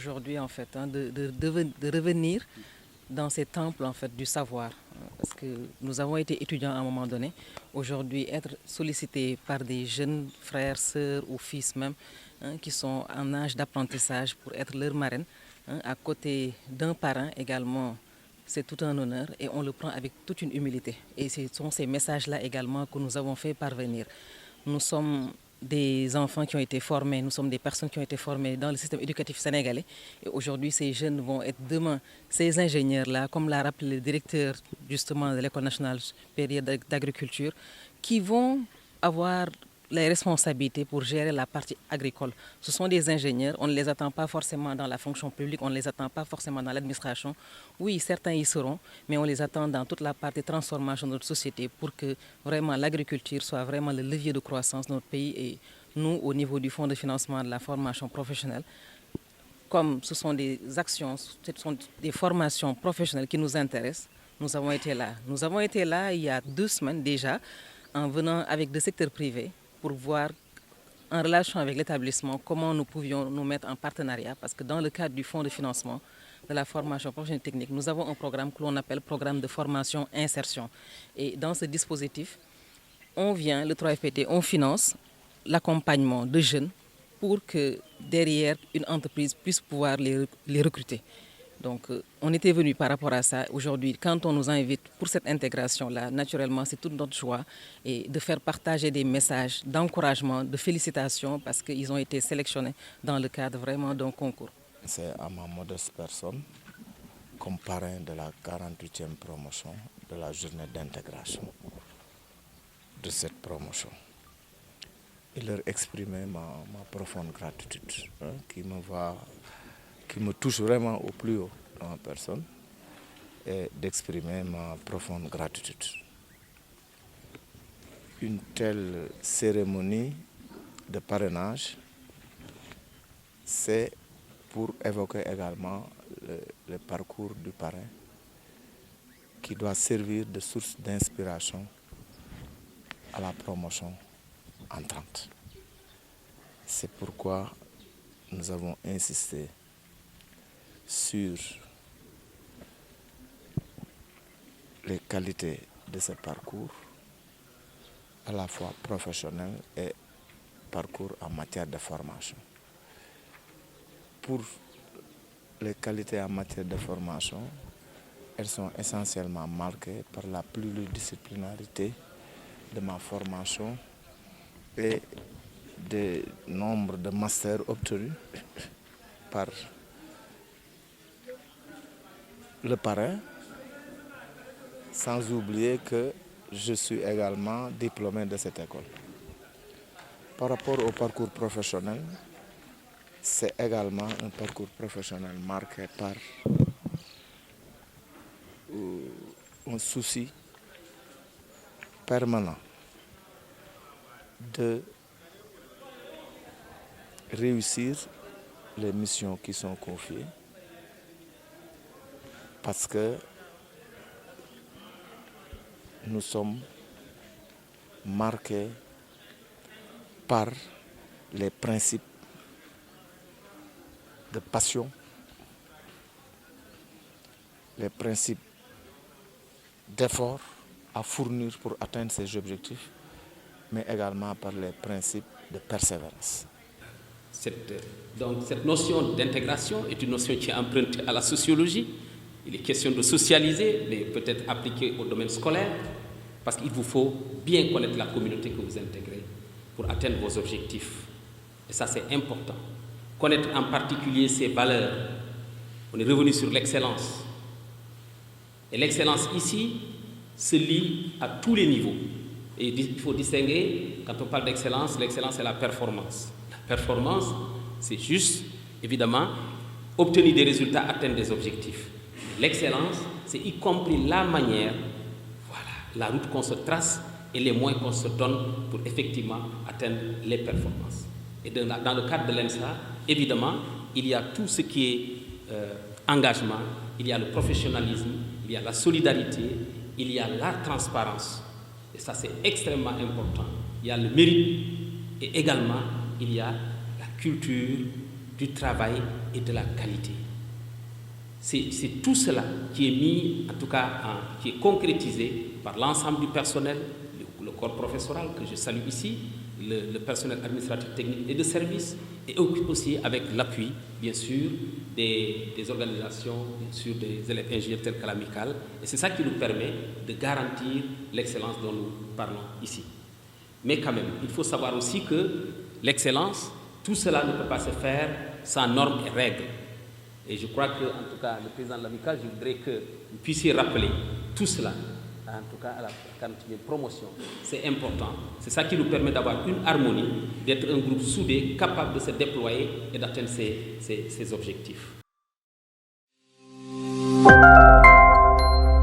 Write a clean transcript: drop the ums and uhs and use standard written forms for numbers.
aujourd'hui en fait, de revenir dans ces temples en fait du savoir. Parce que nous avons été étudiants à un moment donné. Aujourd'hui, être sollicités par des jeunes frères, sœurs ou fils même, qui sont en âge d'apprentissage pour être leur marraine, à côté d'un parent également, c'est tout un honneur et on le prend avec toute une humilité. Et ce sont ces messages-là également que nous avons fait parvenir. Nous sommes des enfants qui ont été formés, nous sommes des personnes qui ont été formées dans le système éducatif sénégalais. Et aujourd'hui, ces jeunes vont être demain ces ingénieurs-là, comme l'a rappelé le directeur justement de l'École nationale supérieure d'agriculture, qui vont avoir les responsabilités pour gérer la partie agricole. Ce sont des ingénieurs, on ne les attend pas forcément dans la fonction publique, on ne les attend pas forcément dans l'administration. Oui, certains y seront, mais on les attend dans toute la partie transformation de notre société pour que vraiment l'agriculture soit vraiment le levier de croissance de notre pays. Et nous, au niveau du Fonds de financement de la formation professionnelle, comme ce sont des actions, ce sont des formations professionnelles qui nous intéressent, nous avons été là. Nous avons été là il y a 2 semaines déjà, en venant avec le secteur privé, pour voir en relation avec l'établissement comment nous pouvions nous mettre en partenariat, parce que dans le cadre du fonds de financement de la formation professionnelle technique, nous avons un programme que l'on appelle programme de formation insertion. Et dans ce dispositif, on vient, le 3FPT, on finance l'accompagnement de jeunes pour que derrière une entreprise puisse pouvoir les recruter. Donc, on était venu par rapport à ça. Aujourd'hui, quand on nous invite pour cette intégration-là, naturellement, c'est tout notre choix et de faire partager des messages d'encouragement, de félicitations parce qu'ils ont été sélectionnés dans le cadre vraiment d'un concours. C'est à ma modeste personne, comme parrain de la 48e promotion de la journée d'intégration de cette promotion, et leur exprimer ma profonde gratitude qui me touche vraiment au plus haut dans ma personne, et d'exprimer ma profonde gratitude. Une telle cérémonie de parrainage, c'est pour évoquer également le parcours du parrain qui doit servir de source d'inspiration à la promotion entrante. C'est pourquoi nous avons insisté sur les qualités de ce parcours, à la fois professionnel et parcours en matière de formation. Pour les qualités en matière de formation, elles sont essentiellement marquées par la pluridisciplinarité de ma formation et du nombre de masters obtenus par le parrain, sans oublier que je suis également diplômé de cette école. Par rapport au parcours professionnel, c'est également un parcours professionnel marqué par un souci permanent de réussir les missions qui sont confiées, parce que nous sommes marqués par les principes de passion, les principes d'effort à fournir pour atteindre ces objectifs, mais également par les principes de persévérance. Donc cette notion d'intégration est une notion qui est empruntée à la sociologie. Il est question de socialiser, mais peut-être appliquée au domaine scolaire, parce qu'il vous faut bien connaître la communauté que vous intégrez pour atteindre vos objectifs. Et ça, c'est important. Connaître en particulier ses valeurs. On est revenu sur l'excellence. Et l'excellence ici se lie à tous les niveaux. Et il faut distinguer, quand on parle d'excellence, l'excellence c'est la performance. La performance, c'est juste, évidemment, obtenir des résultats, atteindre des objectifs. L'excellence, c'est y compris la manière, voilà, la route qu'on se trace et les moyens qu'on se donne pour effectivement atteindre les performances. Et dans le cadre de l'ENSA, évidemment, il y a tout ce qui est engagement, il y a le professionnalisme, il y a la solidarité, il y a la transparence. Et ça, c'est extrêmement important. Il y a le mérite et également, il y a la culture du travail et de la qualité. C'est tout cela qui est mis, en tout cas, qui est concrétisé par l'ensemble du personnel, le corps professoral que je salue ici, le personnel administratif, technique et de service, et aussi avec l'appui, bien sûr, des organisations, bien sûr, des élèves ingénieurs tels que l'amicale. Et c'est ça qui nous permet de garantir l'excellence dont nous parlons ici. Mais quand même, il faut savoir aussi que l'excellence, tout cela ne peut pas se faire sans normes et règles. Et je crois que, en tout cas, le président de l'amicale, je voudrais que vous puissiez rappeler tout cela, en tout cas à la 40e promotion. C'est important. C'est ça qui nous permet d'avoir une harmonie, d'être un groupe soudé, capable de se déployer et d'atteindre ses objectifs.